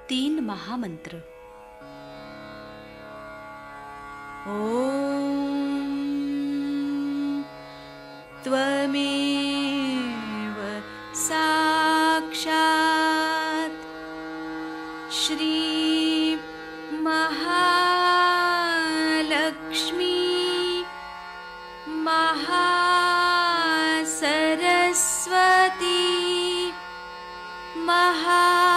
तीन महामंत्र। ॐ त्वमेव साक्षात् श्री महालक्ष्मी महासरस्वती महाकाली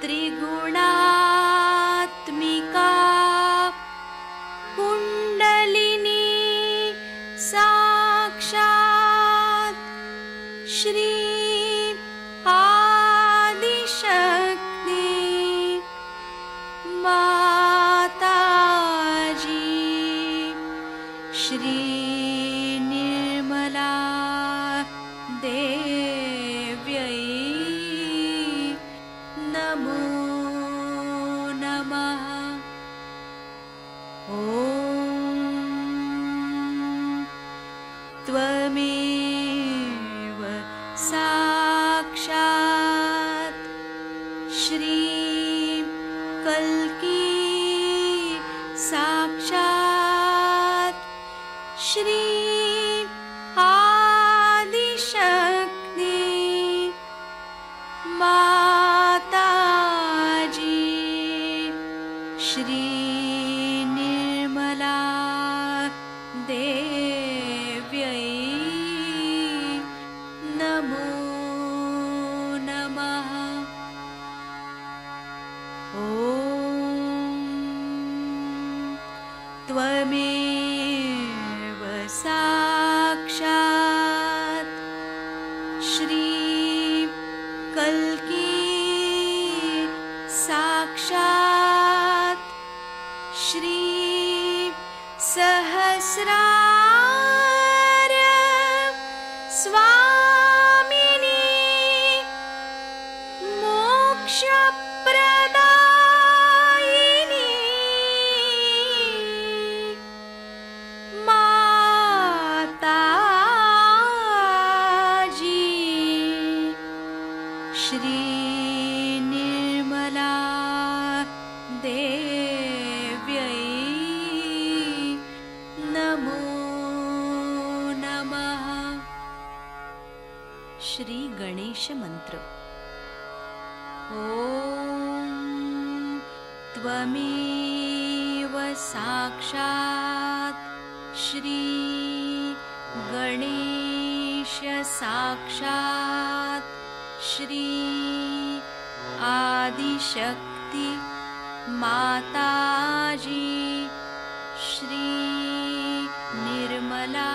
त्रिगुणात्मिका कुण्डलिनी साक्षात् श्री आदिशक्ति माताजी श्री निर्मला देव्यै नमो नमः। ॐ त्वमेव साक्षात् श्री कल्की साक्षात् श्री आदिशक्ति माताजी श्री निर्मला देव्यै नमो नमः। ॐ त्वमेव साक्षात् श्री कल्की साक्षात् श्री सहस्रार स्वामिनी मोक्षप्रदायिनी माताजी श्री निर्मला देव्यै नमो नमः। श्री गणेश मंत्र। ॐ त्वमेव साक्षात् श्री गणेश साक्षात् श्री आदिशक्ति माताजी श्री निर्मला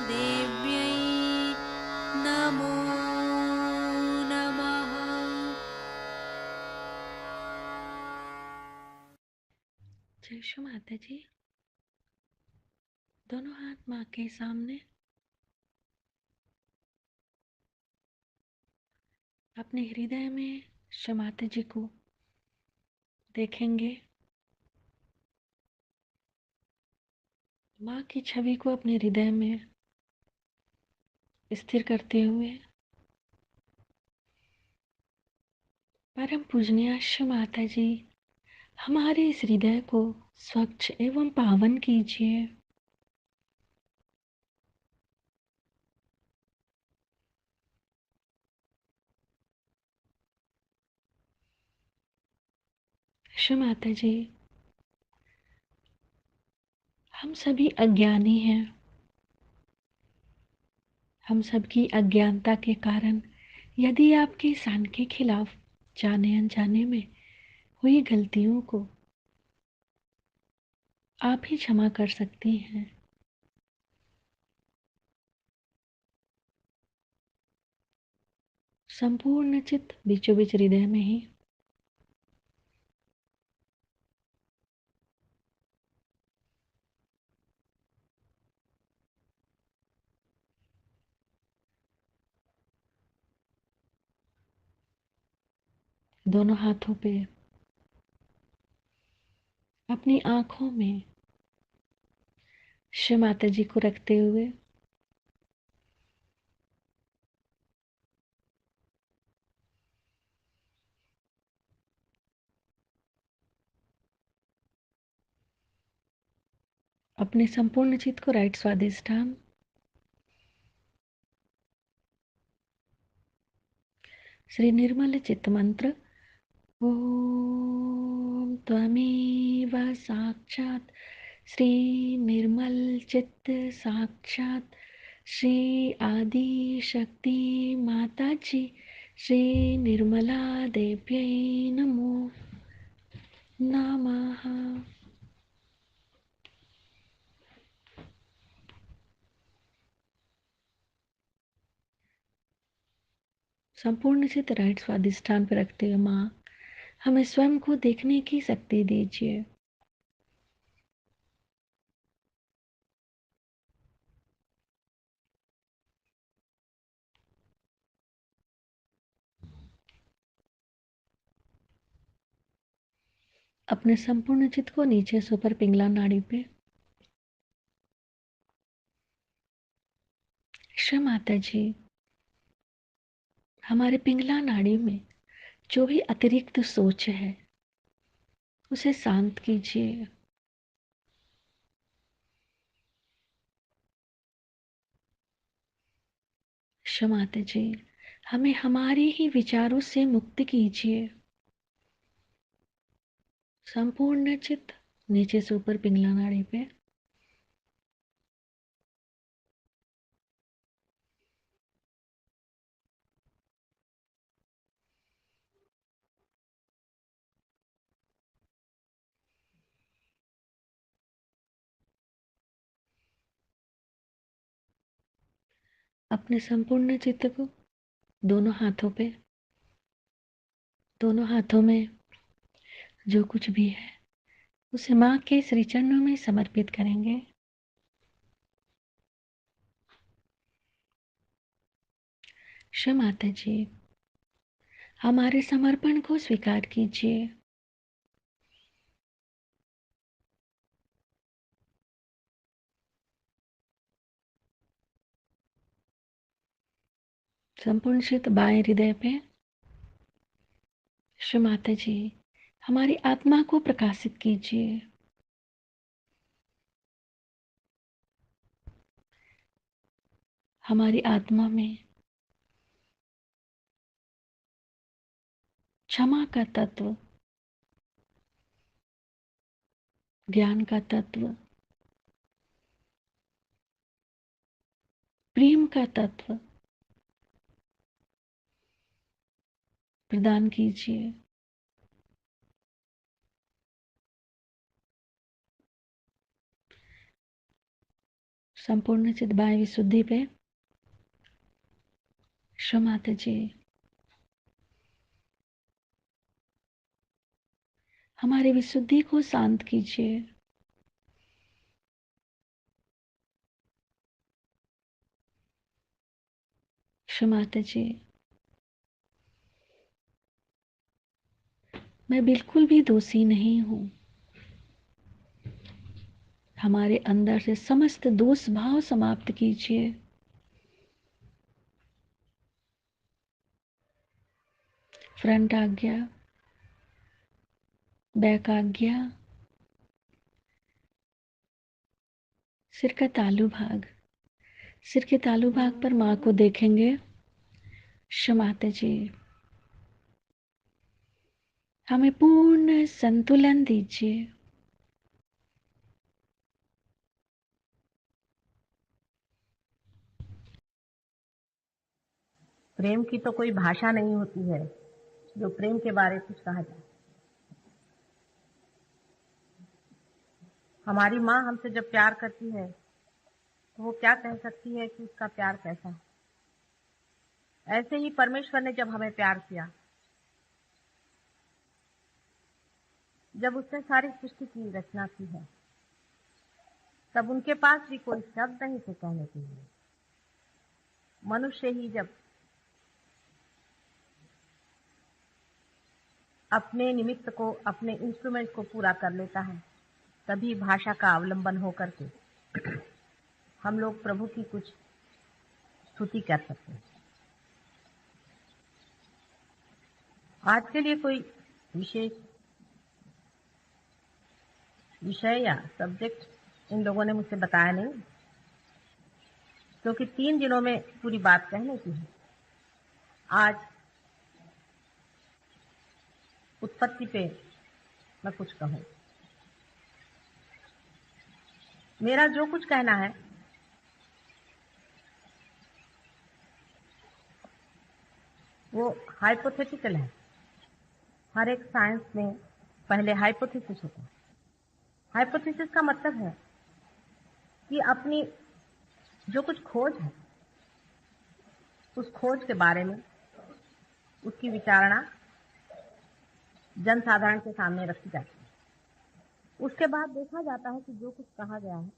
देव्यै नमो नमः। जय श्री माता जी। दोनों हाथ माँ के सामने, अपने हृदय में श्री माता जी को देखेंगे। माँ की छवि को अपने हृदय में स्थिर करते हुए परम पूजनीय श्री माता जी, हमारे इस हृदय को स्वच्छ एवं पावन कीजिए। श्री माता जी, हम सभी अज्ञानी हैं। हम सबकी अज्ञानता के कारण यदि आपके सान के खिलाफ जाने अनजाने में हुई गलतियों को आप ही क्षमा कर सकती हैं। संपूर्ण चित्त बीचों बीच हृदय में ही दोनों हाथों पे अपनी आंखों में श्री माता जी को रखते हुए अपने संपूर्ण चित्त को राइट स्वादिष्ठान, श्री निर्मल चित्त मंत्र ओम त्वमेव साक्षात् श्री निर्मल चित्त साक्षात् श्री आदि शक्ति माता जी श्री निर्मला देव्यै नमो नमः। संपूर्ण चित्त राइट स्वादिष्ठान पर रखते हुए माँ हमें स्वयं को देखने की शक्ति दीजिए। अपने संपूर्ण चित्त को नीचे से ऊपर पिंगला नाड़ी पे, क्षमा माता जी हमारे पिंगला नाड़ी में जो भी अतिरिक्त सोच है उसे शांत कीजिए। क्षमा माता जी हमें हमारे ही विचारों से मुक्त कीजिए। संपूर्ण चित्त नीचे से ऊपर पिंगला नाड़ी पे, अपने संपूर्ण चित्त को दोनों हाथों में जो कुछ भी है उसे माँ के श्री चरणों में समर्पित करेंगे। क्षमा माता जी हमारे समर्पण को स्वीकार कीजिए। संपूर्ण चित्त बाएं हृदय पे, क्षमा माता जी हमारी आत्मा को प्रकाशित कीजिए। हमारी आत्मा में क्षमा का तत्व, ज्ञान का तत्व, प्रेम का तत्व प्रदान कीजिए। संपूर्ण चित्त बाएं विशुद्धि पे, क्षमा माता जी हमारी विशुद्धि को शांत कीजिए। क्षमा माता जी मैं बिल्कुल भी दोषी नहीं हूं। हमारे अंदर से समस्त दोष भाव समाप्त कीजिए। फ्रंट आज्ञा, बैक आज्ञा, सिर का तालू भाग, सिर के तालू भाग पर माँ को देखेंगे। क्षमा माता जी हमें पूर्ण संतुलन दीजिए। प्रेम की तो कोई भाषा नहीं होती है जो प्रेम के बारे में कुछ कहा जाए। हमारी माँ हमसे जब प्यार करती है तो वो क्या कह सकती है कि उसका प्यार कैसा है। ऐसे ही परमेश्वर ने जब हमें प्यार किया, जब उसने सारी सृष्टि की रचना की है, तब उनके पास भी कोई शब्द नहीं थे कहने के लिए। मनुष्य ही जब अपने निमित्त को, अपने इंस्ट्रूमेंट को पूरा कर लेता है, तभी भाषा का अवलंबन होकर के हम लोग प्रभु की कुछ स्तुति कर सकते हैं। आज के लिए कोई विशेष विषय या सब्जेक्ट इन लोगों ने मुझसे बताया नहीं, क्योंकि 3 दिनों में पूरी बात कहने की है। आज उत्पत्ति पे मैं कुछ कहूँ। मेरा जो कुछ कहना है वो हाइपोथेटिकल है। हर एक साइंस में पहले हाइपोथेसिस होता है। हाइपोथेसिस का मतलब है कि अपनी जो कुछ खोज है उस खोज के बारे में उसकी विचारणा जनसाधारण के सामने रखी जाती है। उसके बाद देखा जाता है कि जो कुछ कहा गया है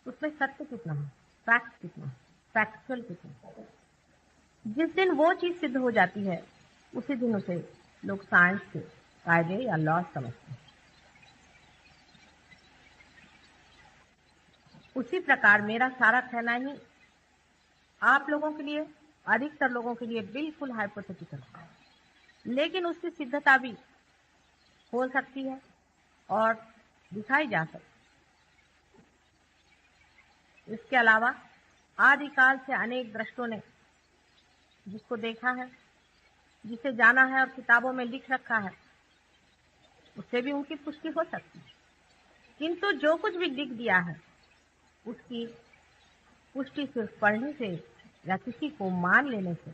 उसमें सत्य कितना है, फैक्ट कितना है, फैक्चुअल कितना है। जिस दिन वो चीज सिद्ध हो जाती है उसी दिन उसे लोग साइंस के कायदे या लॉ समझते हैं। उसी प्रकार मेरा सारा कहना ही आप लोगों के लिए, अधिकतर लोगों के लिए बिल्कुल हाइपोथेटिकल है, लेकिन उसकी सिद्धता भी हो सकती है और दिखाई जा सकती है। इसके अलावा आदिकाल से अनेक दृष्टों ने जिसको देखा है, जिसे जाना है और किताबों में लिख रखा है, उससे भी उनकी पुष्टि हो सकती है। किंतु जो कुछ भी लिख दिया है उसकी पुष्टि सिर्फ पढ़ने से या किसी को मान लेने से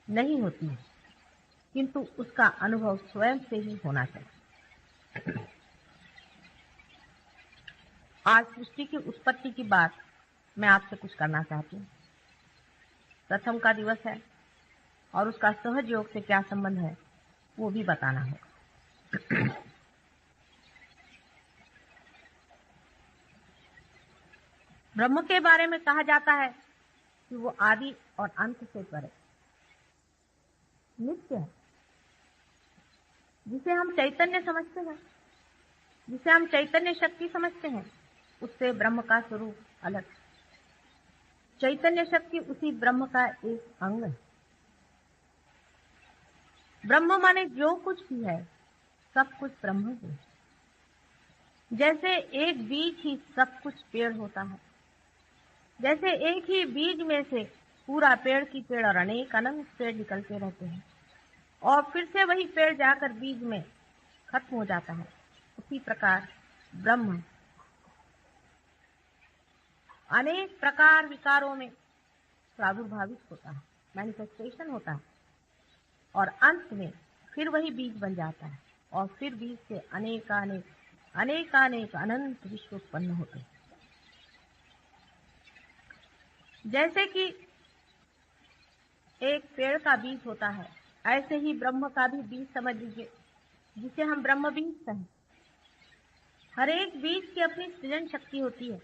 नहीं होती है, किंतु उसका अनुभव स्वयं से ही होना चाहिए। आज सृष्टि की उत्पत्ति की बात मैं आपसे कुछ करना चाहती हूँ। प्रथम का दिवस है और उसका सहज योग से क्या संबंध है वो भी बताना होगा। ब्रह्म के बारे में कहा जाता है कि वो आदि और अंत से परे नित्य है। जिसे हम चैतन्य समझते हैं, जिसे हम चैतन्य शक्ति समझते हैं, उससे ब्रह्म का स्वरूप अलग। चैतन्य शक्ति उसी ब्रह्म का एक अंग है। ब्रह्म माने जो कुछ भी है सब कुछ ब्रह्म ही है। जैसे एक बीज ही सब कुछ पेड़ होता है, जैसे एक ही बीज में से पूरा पेड़ की पेड़ और अनेक अनंत पेड़ निकलते रहते हैं और फिर से वही पेड़ जाकर बीज में खत्म हो जाता है, उसी प्रकार ब्रह्म अनेक प्रकार विकारों में प्रादुर्भावित होता है, मैनिफेस्टेशन होता है और अंत में फिर वही बीज बन जाता है और फिर बीज से अनेकानेक अनंत विश्व उत्पन्न होते हैं। जैसे कि एक पेड़ का बीज होता है, ऐसे ही ब्रह्म का भी बीज समझ लीजिए, जिसे हम ब्रह्म बीज कहें। हर एक बीज की अपनी सृजन शक्ति होती है।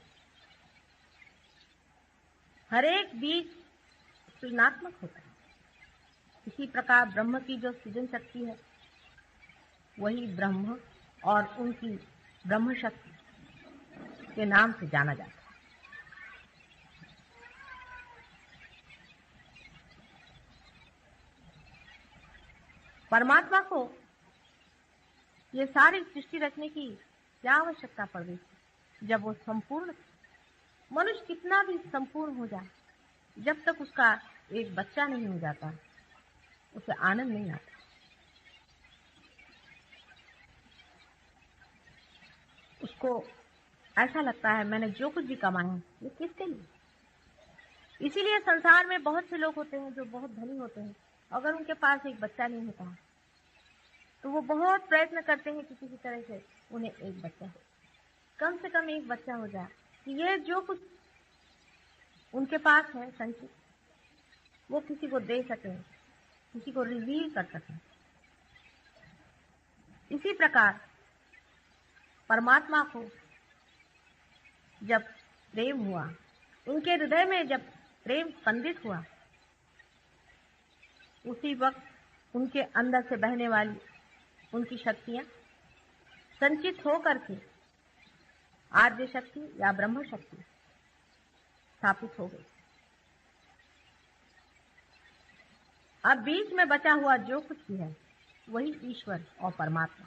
हर एक बीज सृजनात्मक होता है। इसी प्रकार ब्रह्म की जो सृजन शक्ति है वही ब्रह्म और उनकी ब्रह्म शक्ति के नाम से जाना जाता है। परमात्मा को ये सारी सृष्टि रचने की क्या आवश्यकता पड़ गई जब वो संपूर्ण। मनुष्य कितना भी संपूर्ण हो जाए, जब तक उसका एक बच्चा नहीं हो जाता उसे आनंद नहीं आता। उसको ऐसा लगता है मैंने जो कुछ भी कमाया ये किसके लिए। इसीलिए संसार में बहुत से लोग होते हैं जो बहुत धनी होते हैं, अगर उनके पास एक बच्चा नहीं होता तो वो बहुत प्रयत्न करते हैं कि किसी तरह से उन्हें एक बच्चा हो, कम से कम एक बच्चा हो जाए कि ये जो कुछ उनके पास है संचित वो किसी को दे सके, किसी को रिवील कर सके। इसी प्रकार परमात्मा को जब प्रेम हुआ, उनके हृदय में जब प्रेम स्पंदित हुआ, उसी वक्त उनके अंदर से बहने वाली उनकी शक्तियां संचित होकर के आद्य शक्ति या ब्रह्म शक्ति स्थापित हो गई। अब बीच में बचा हुआ जो कुछ भी है वही ईश्वर और परमात्मा।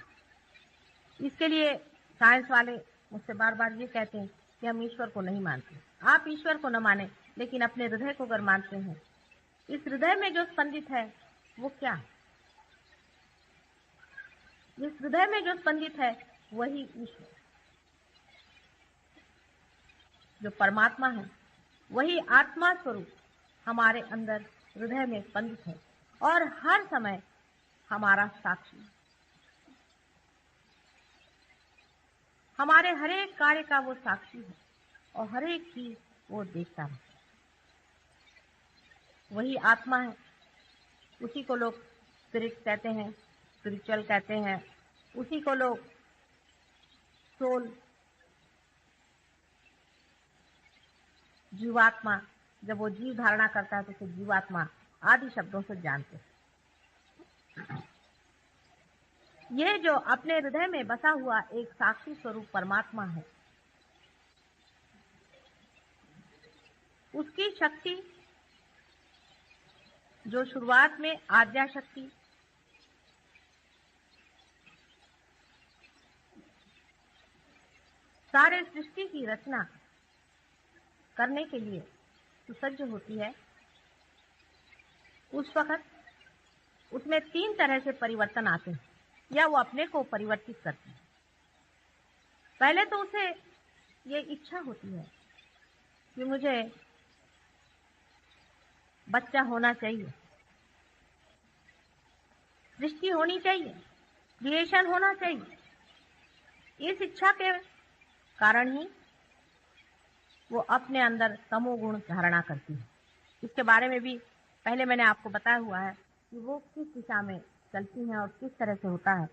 इसके लिए साइंस वाले मुझसे बार बार ये कहते हैं कि हम ईश्वर को नहीं मानते। आप ईश्वर को न माने, लेकिन अपने हृदय को अगर मानते हैं, इस हृदय में जो स्पंदित है वो क्या है? इस हृदय में जो स्पंदित है वही ईश्वर, जो परमात्मा है, वही आत्मा स्वरूप हमारे अंदर हृदय में स्पंदित है और हर समय हमारा साक्षी, हमारे हर एक कार्य का वो साक्षी है और हर एक चीज वो देखता है। वही आत्मा है, उसी को लोग स्पिरिट कहते हैं, स्पिरिचुअल कहते हैं, उसी को लोग सोल, जीवात्मा, जब वो जीव धारणा करता है तो उसे जीवात्मा आदि शब्दों से जानते हैं। ये जो अपने हृदय में बसा हुआ एक साक्षी स्वरूप परमात्मा है, उसकी शक्ति जो शुरुआत में आद्या शक्ति, सारे सृष्टि की रचना करने के लिए सुसज्ज होती है, उस वक्त उसमें 3 तरह से परिवर्तन आते हैं या वो अपने को परिवर्तित करती है। पहले तो उसे ये इच्छा होती है कि मुझे बच्चा होना चाहिए, सृष्टि होनी चाहिए, क्रिएशन होना चाहिए। इस इच्छा के कारण ही वो अपने अंदर तमोगुण धारणा करती है। इसके बारे में भी पहले मैंने आपको बताया हुआ है कि वो किस दिशा में चलती हैं और किस तरह से होता है।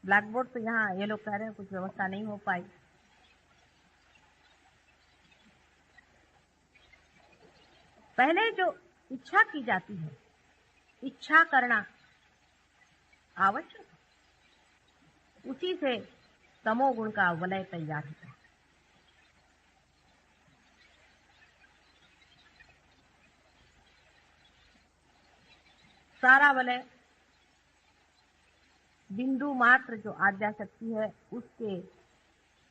ब्लैक बोर्ड तो यहाँ ये लोग कह रहे हैं कुछ व्यवस्था नहीं हो पाई। पहले जो इच्छा की जाती है, इच्छा करना आवश्यक, उसी से तमोगुण का वलय तैयार होता है। सारा वलय बिंदु मात्र जो आद्या शक्ति है उसके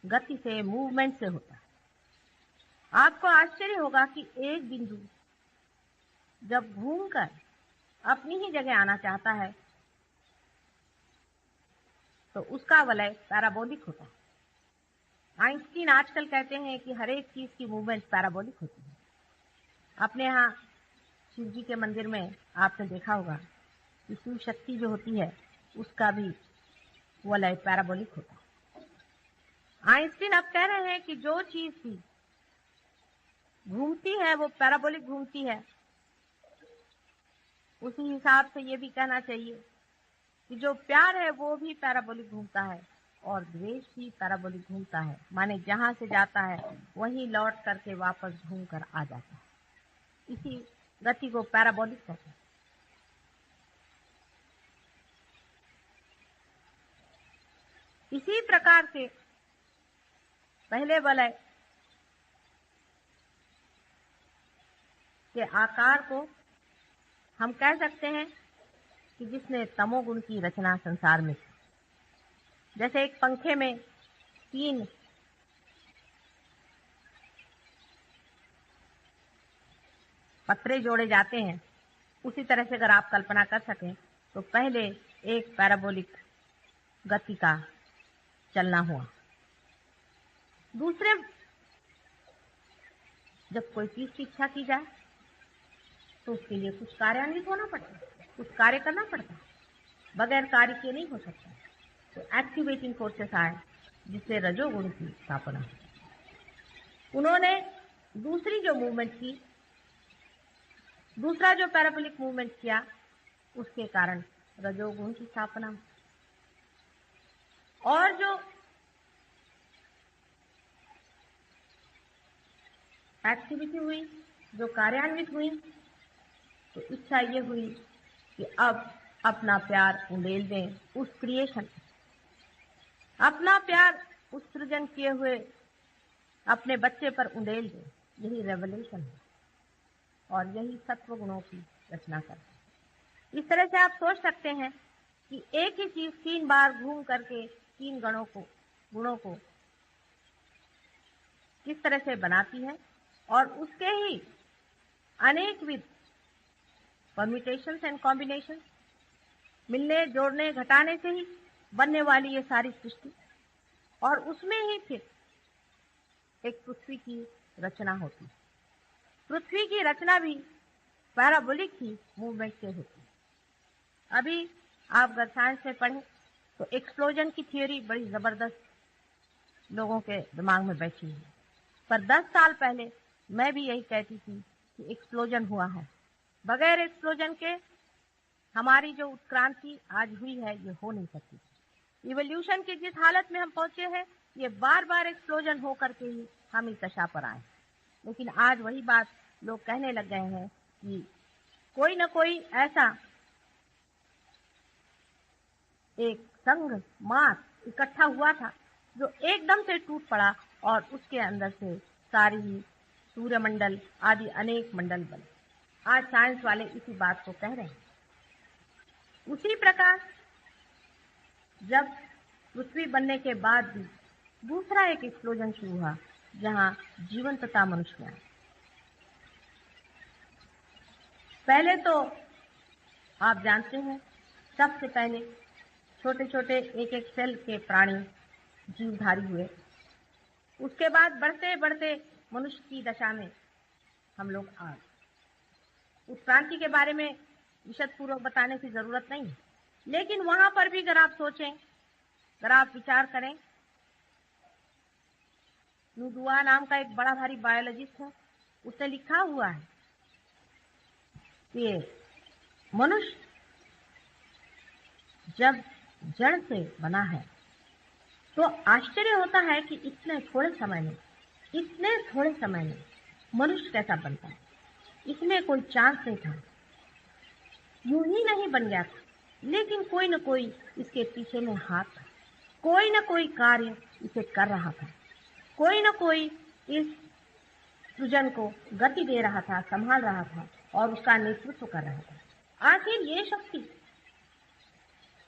गति से, मूवमेंट से होता है। आपको आश्चर्य होगा कि एक बिंदु जब घूमकर अपनी ही जगह आना चाहता है तो उसका वलय पैराबोलिक होता है। आइंस्टीन आजकल कहते हैं कि हर एक चीज की मूवमेंट पैराबोलिक होती है। अपने यहाँ शिव जी के मंदिर में आपने देखा होगा कि शिव शक्ति जो होती है उसका भी वलय पैराबोलिक होता है। आइंस्टीन अब कह रहे हैं कि जो चीज भी घूमती है वो पैराबोलिक घूमती है। उसी हिसाब से ये भी कहना चाहिए कि जो प्यार है वो भी पैराबोलिक घूमता है और द्वेष भी पैराबोलिक घूमता है। माने जहां से जाता है वहीं लौट करके वापस घूम कर आ जाता है। इसी गति को पैराबोलिक कहते हैं। इसी प्रकार से पहले वलय के आकार को हम कह सकते हैं कि जिसने तमोगुण की रचना संसार में की। जैसे एक पंखे में 3 पत्रे जोड़े जाते हैं, उसी तरह से अगर आप कल्पना कर सकें तो पहले एक पैराबोलिक गति का चलना हुआ। दूसरे, जब कोई चीज की इच्छा की जाए तो उसके लिए कुछ कार्यान्वित होना पड़ता है, कुछ कार्य करना पड़ता है, बगैर कार्य के नहीं हो सकता। तो एक्टिवेटिंग फोर्सेस आए जिससे रजोगुण की स्थापना हुई। उन्होंने दूसरी जो मूवमेंट की, दूसरा जो पैराबोलिक मूवमेंट किया, उसके कारण रजोगुण की स्थापना हुई। और जो एक्टिविटी हुई, जो कार्यान्वित हुई, तो इच्छा ये हुई कि अब अपना प्यार उंडेल दें उस क्रिएशन, अपना प्यार उस सृजन किए हुए अपने बच्चे पर उंडेल दें। यही रेवलेशन है और यही सत्व गुणों की रचना करता है। इस तरह से आप सोच सकते हैं कि एक ही चीज 3 बार घूम करके 3 गणों को गुणों को किस तरह से बनाती है और उसके ही अनेकविध परम्यूटेशंस एंड कॉम्बिनेशंस, मिलने जोड़ने घटाने से ही बनने वाली ये सारी सृष्टि, और उसमें ही फिर एक पृथ्वी की रचना होती है। पृथ्वी की रचना भी पैराबोलिक ही मूवमेंट से होती है। अभी आप अगर साइंस में पढ़ें तो एक्सप्लोजन की थियोरी बड़ी जबरदस्त लोगों के दिमाग में बैठी है, पर 10 साल पहले मैं भी यही कहती थी कि एक्सप्लोजन हुआ है। बगैर एक्सप्लोजन के हमारी जो उत्क्रांति आज हुई है ये हो नहीं सकती। इवोल्यूशन की जिस हालत में हम पहुंचे हैं ये बार बार एक्सप्लोजन हो करके ही हम इस दशा पर आए। लेकिन आज वही बात लोग कहने लग गए हैं कि कोई न कोई ऐसा एक संघ मास इकट्ठा हुआ था जो एकदम से टूट पड़ा और उसके अंदर से सारी ही सूर्यमंडल आदि अनेक मंडल बने। आज साइंस वाले इसी बात को कह रहे हैं। उसी प्रकार जब पृथ्वी बनने के बाद भी दूसरा एक एक्सप्लोजन शुरू हुआ जहां जीवंतता मनुष्य में आई। पहले तो आप जानते हैं सबसे पहले छोटे छोटे एक एक सेल के प्राणी जीवधारी हुए। उसके बाद बढ़ते बढ़ते मनुष्य की दशा में हम लोग आ गए। उत्क्रांति के बारे में विशद पूर्वक बताने की जरूरत नहीं है, लेकिन वहां पर भी अगर आप सोचें, अगर आप विचार करें, नुदुआ नाम का एक बड़ा भारी बायोलॉजिस्ट है, उसने लिखा हुआ है कि मनुष्य जब जड़ से बना है तो आश्चर्य होता है कि इतने थोड़े समय में मनुष्य कैसा बनता है। इसमें कोई चांस नहीं था, यूं ही नहीं बन गया था, लेकिन कोई न कोई इसके पीछे में हाथ था, कोई न कोई कार्य इसे कर रहा था, कोई न कोई इस सृजन को गति दे रहा था, संभाल रहा था और उसका नेतृत्व कर रहा था। आखिर ये शक्ति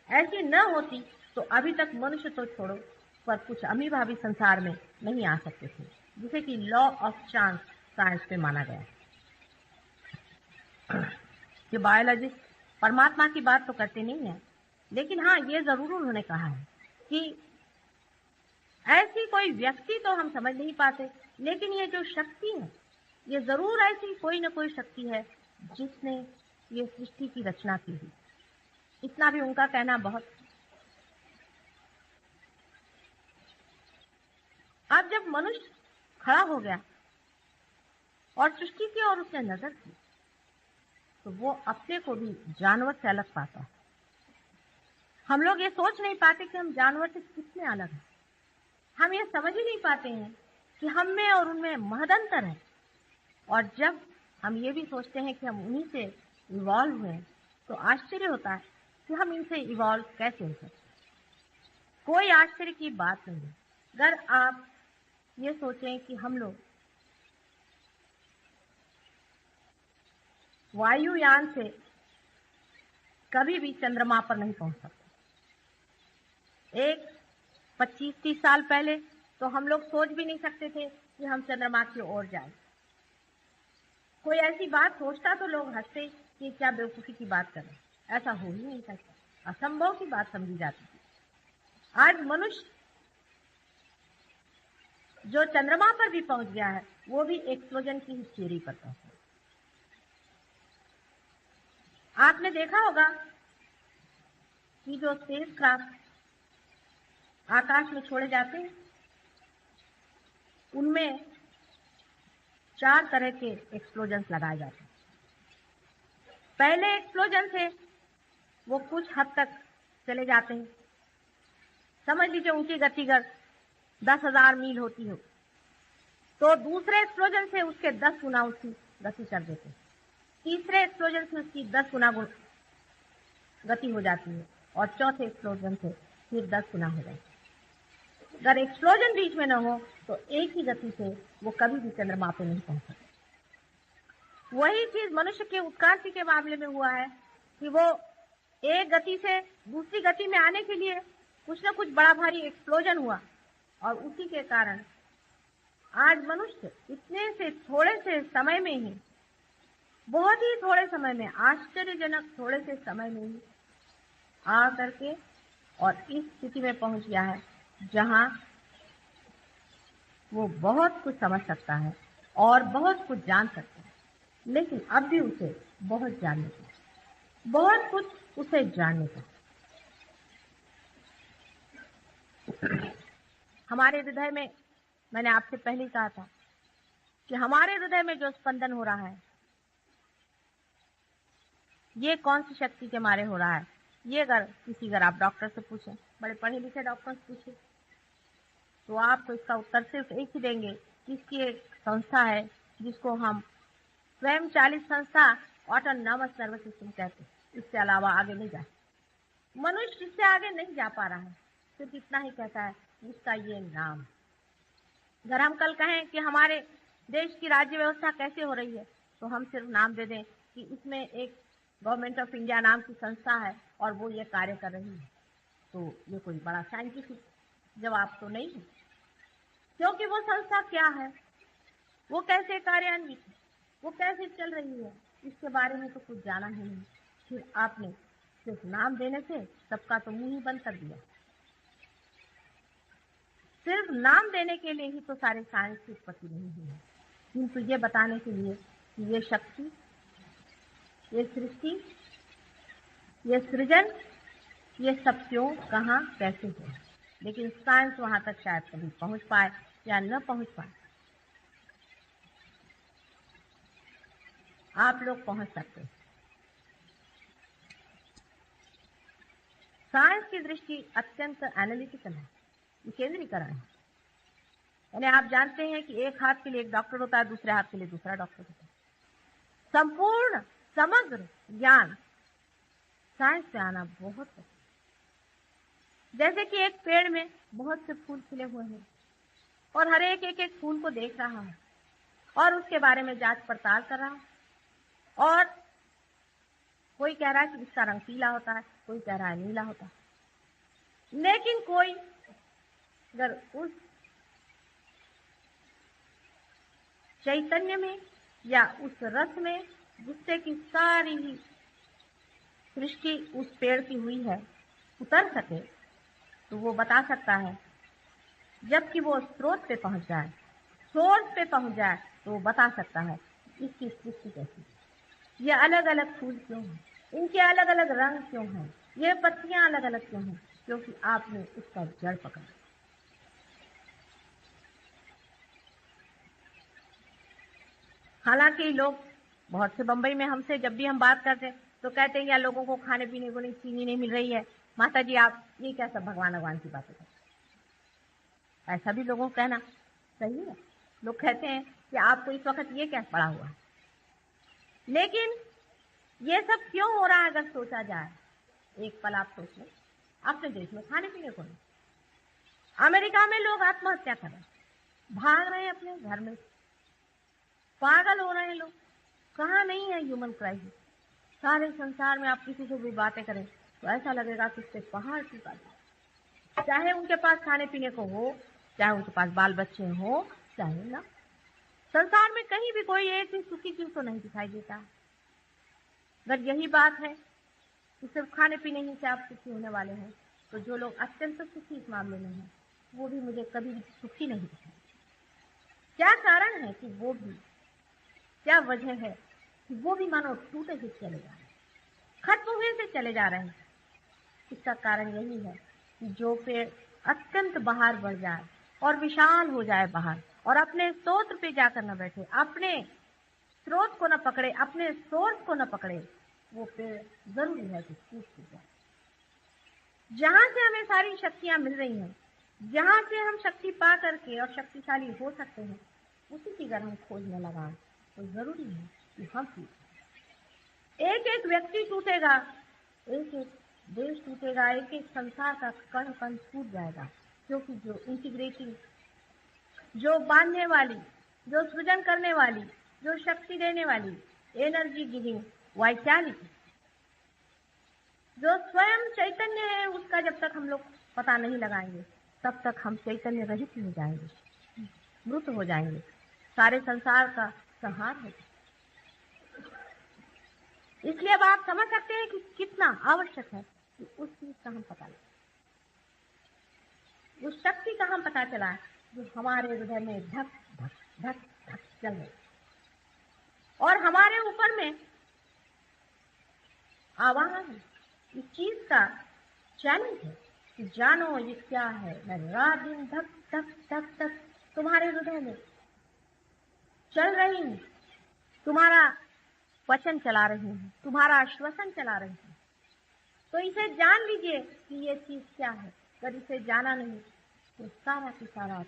ऐसी न होती तो अभी तक मनुष्य तो छोड़ो पर कुछ अमीबा भी संसार में नहीं आ सकते थे, जिसे कि लॉ ऑफ चांस साइंस में माना गया है। ये बायोलॉजिस्ट परमात्मा की बात तो करते नहीं है, लेकिन हाँ ये जरूर उन्होंने कहा है कि ऐसी कोई व्यक्ति तो हम समझ नहीं पाते, लेकिन ये जो शक्ति है ये जरूर ऐसी कोई न कोई शक्ति है जिसने ये सृष्टि की रचना की थी। इतना भी उनका कहना बहुत। अब जब मनुष्य खड़ा हो गया और सृष्टि की ओर उसने नजर की तो वो अपने को भी जानवर से अलग पाता है। हम लोग ये सोच नहीं पाते कि हम जानवर से कितने अलग हैं। हम ये समझ ही नहीं पाते हैं कि हम में और उनमें महदंतर है। और जब हम ये भी सोचते हैं कि हम उन्हीं से इवॉल्व हुए तो आश्चर्य होता है कि हम इनसे इवॉल्व कैसे हो सकते। कोई आश्चर्य की बात नहीं है। अगर आप ये सोचें कि हम लोग वायुयान से कभी भी चंद्रमा पर नहीं पहुंच सकते। एक 25-30 साल पहले तो हम लोग सोच भी नहीं सकते थे कि हम चंद्रमा की ओर जाएं। कोई ऐसी बात सोचता तो लोग हंसते कि क्या बेवकूफी की बात कर रहे हैं, ऐसा हो ही नहीं सकता, असंभव की बात समझी जाती थी। आज मनुष्य जो चंद्रमा पर भी पहुंच गया है वो भी एक्सप्लोजन की ही थ्योरी पर पहुंचा। आपने देखा होगा कि जो स्पेसक्राफ्ट आकाश में छोड़े जाते हैं उनमें 4 तरह के एक्सप्लोजन लगाए जाते हैं। पहले एक्सप्लोजन से वो कुछ हद तक चले जाते हैं, समझ लीजिए उनकी गति अगर 10,000 मील होती हो तो दूसरे एक्सप्लोजन से उसके 10 गुना उसकी गति कर देते हैं। तीसरे एक्सप्लोजन से उसकी 10 गुना गति हो जाती है और चौथे एक्सप्लोजन से फिर 10 गुना हो जाती है। अगर एक्सप्लोजन बीच में न हो तो एक ही गति से वो कभी भी चंद्रमा पे नहीं पहुंच सकते। वही चीज मनुष्य के उत्क्रांति के मामले में हुआ है कि वो एक गति से दूसरी गति में आने के लिए कुछ न कुछ बड़ा भारी एक्सप्लोजन हुआ और उसी के कारण आज मनुष्य इतने से थोड़े से समय में ही, बहुत ही थोड़े समय में, आश्चर्यजनक थोड़े से समय में ही आ करके और इस स्थिति में पहुंच गया है जहां वो बहुत कुछ समझ सकता है और बहुत कुछ जान सकता है, लेकिन अब भी उसे बहुत जानने का, बहुत कुछ उसे जानने का। हमारे हृदय में, मैंने आपसे पहले ही कहा था कि हमारे हृदय में जो स्पंदन हो रहा है, ये कौन सी शक्ति के मारे हो रहा है? ये अगर आप डॉक्टर से पूछें, बड़े पढ़े लिखे डॉक्टर से पूछें, तो आपको इसका उत्तर सिर्फ एक ही देंगे कि इसकी एक संस्था है जिसको हम स्वयं चालित संस्था ऑटोनॉमस नर्वस सिस्टम कहते हैं। इससे अलावा आगे नहीं जा, मनुष्य इससे आगे नहीं जा पा रहा है। सिर्फ इतना ही कहता है इसका ये नाम। अगर हम कल कहें कि हमारे देश की राज्य व्यवस्था कैसे हो रही है, तो हम सिर्फ नाम दे दें कि इसमें एक गवर्नमेंट ऑफ इंडिया नाम की संस्था है और वो ये कार्य कर रही है, तो ये कोई बड़ा साइंटिफिक जवाब तो नहीं है, क्योंकि वो संस्था क्या है, वो कैसे कार्यान्वित है, वो कैसे चल रही है, इसके बारे में तो कुछ जाना ही नहीं। फिर आपने सिर्फ नाम देने से सबका तो मुंह ही बंद कर दिया। सिर्फ नाम देने के लिए ही तो सारे साइंस की उत्पत्ति नहीं हुई है, किंतु ये बताने के लिए कि ये शक्ति, ये सृष्टि, ये सृजन, ये सब क्यों, कहाँ, कैसे हो। लेकिन साइंस वहां तक शायद कभी पहुंच पाए या न पहुंच पाए। आप लोग पहुंच सकते हैं। साइंस की दृष्टि अत्यंत एनालिटिकल है, केंद्रीकरण है। यानी आप जानते हैं कि एक हाथ के लिए एक डॉक्टर होता है, दूसरे हाथ के लिए दूसरा डॉक्टर होता है। संपूर्ण समग्र ज्ञान साइंस से आना बहुत है। जैसे कि एक पेड़ में बहुत से फूल खिले हुए हैं और हर एक फूल को देख रहा है और उसके बारे में जांच पड़ताल कर रहा है, और कोई कह रहा है कि इसका रंग पीला होता है, कोई कह रहा है नीला होता है, लेकिन कोई अगर उस चैतन्य में या उस रस में जिससे कि सारी ही सृष्टि उस पेड़ की हुई है उतर सके, तो वो बता सकता है। जबकि वो स्रोत पे पहुंच जाए, सोर्स पे पहुंच जाए, तो वो बता सकता है इसकी सृष्टि कैसी, ये अलग अलग फूल क्यों हैं, इनके अलग अलग रंग क्यों हैं, ये पत्तियां अलग अलग क्यों हैं, क्योंकि आपने उसका जड़ पकड़ा। हालांकि लोग बहुत से बंबई में हमसे जब भी हम बात करते हैं तो कहते हैं या लोगों को खाने पीने को नहीं, चीनी नहीं मिल रही है, माता जी आप ये क्या सब भगवान भगवान की बातें करते। ऐसा भी लोगों को कहना सही है। लोग कहते हैं कि आपको इस वक्त ये क्या पड़ा हुआ है, लेकिन ये सब क्यों हो रहा है अगर सोचा जाए। एक पल आप सोच लें, अपने देश में खाने पीने को नहीं, अमेरिका में लोग आत्महत्या कर रहे हैं, भाग रहे हैं अपने घर में, पागल हो रहे हैं लोग। कहाँ नहीं है ह्यूमन क्राइसिस। सारे संसार में आप किसी से भी बातें करें तो ऐसा लगेगा कि इससे पहाड़ टूटा जाए, चाहे उनके पास खाने पीने को हो, चाहे उनके पास बाल बच्चे हो, चाहे ना। संसार में कहीं भी कोई एक ही सुखी जीव तो नहीं दिखाई देता। अगर यही बात है कि सिर्फ खाने पीने ही से आप सुखी होने वाले हैं, तो जो लोग अत्यंत सुखी इस मामले में हैं, वो भी मुझे कभी भी सुखी नहीं दिखाई। क्या कारण है कि वो भी, क्या वजह है कि वो भी मानो टूटे से चले जा रहे हैं, खत्म हुए से चले जा रहे हैं। इसका कारण यही है कि जो पेड़ अत्यंत बाहर बढ़ जाए और विशाल हो जाए बाहर, और अपने स्रोत पे जाकर न बैठे, अपने स्रोत को न पकड़े, अपने सोर्स को न पकड़े, वो पेड़ जरूरी है कि टूट जाए। जहां से हमें सारी शक्तियां मिल रही हैं, जहां से हम शक्ति पा करके और शक्तिशाली हो सकते हैं, उसी की अगर हम खोजने लगा तो जरूरी है कि हम एक एक व्यक्ति टूटेगा, एक एक देश टूटेगा, एक एक संसार का कण कण टूट जाएगा, क्योंकि जो इंटीग्रेटिंग, जो बांधने वाली, जो सृजन करने वाली, जो शक्ति देने वाली, एनर्जी गिविंग वाइटैलिटी, जो स्वयं चैतन्य है, उसका जब तक हम लोग पता नहीं लगाएंगे तब तक हम चैतन्य रहित हो जाएंगे, मृत हो जाएंगे, सारे संसार का संहार हो जाएगा। इसलिए अब आप समझ सकते हैं कि कितना आवश्यक है कि उस चीज का हम पता लगे, उस शक्ति का हम पता चला जो हमारे हृदय में धक धक धक धक चल रही और हमारे ऊपर में आवाहन है, इस चीज का चैलेंज है कि जानो ये क्या है। मैं रात दिन धक धक धक धक तुम्हारे हृदय में चल रही हूँ, तुम्हारा वचन चला रही हूँ, तुम्हारा आश्वासन चला रही हूँ। तो इसे जान लीजिए कि ये चीज क्या है। अगर इसे जाना नहीं तो सारा की सारा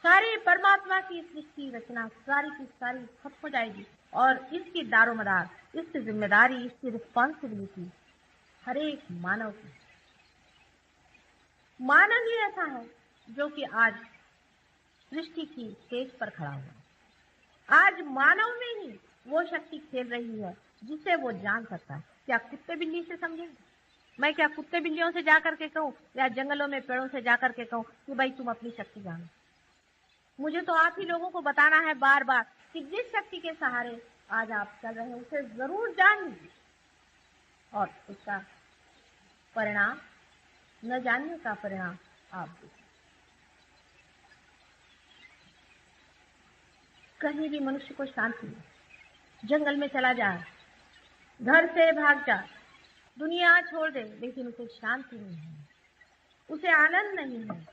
सारी परमात्मा की सृष्टि रचना सारी की सारी खत्म हो जाएगी और इसकी दारोमदार, इसकी जिम्मेदारी, इसकी रिस्पॉन्सिबिलिटी हर एक मानव की। मानव ही ऐसा है जो कि आज सृष्टि की स्टेज पर खड़ा हुआ है। आज मानव में ही वो शक्ति खेल रही है जिसे वो जान सकता है। क्या कुत्ते बिल्ली से समझेंगे? मैं क्या कुत्ते बिल्लियों से जाकर के कहूँ या जंगलों में पेड़ों से जाकर के कहूँ कि भाई तुम अपनी शक्ति जानो? मुझे तो आप ही लोगों को बताना है बार बार कि जिस शक्ति के सहारे आज आप चल रहे हैं उसे जरूर जान लीजिए और उसका परिणाम, न जानने का परिणाम आप देखिए। कहीं भी मनुष्य को शांति नहीं, जंगल में चला जाए, घर से भाग जाए, दुनिया छोड़ दे, लेकिन उसे शांति नहीं है, उसे आनंद नहीं है,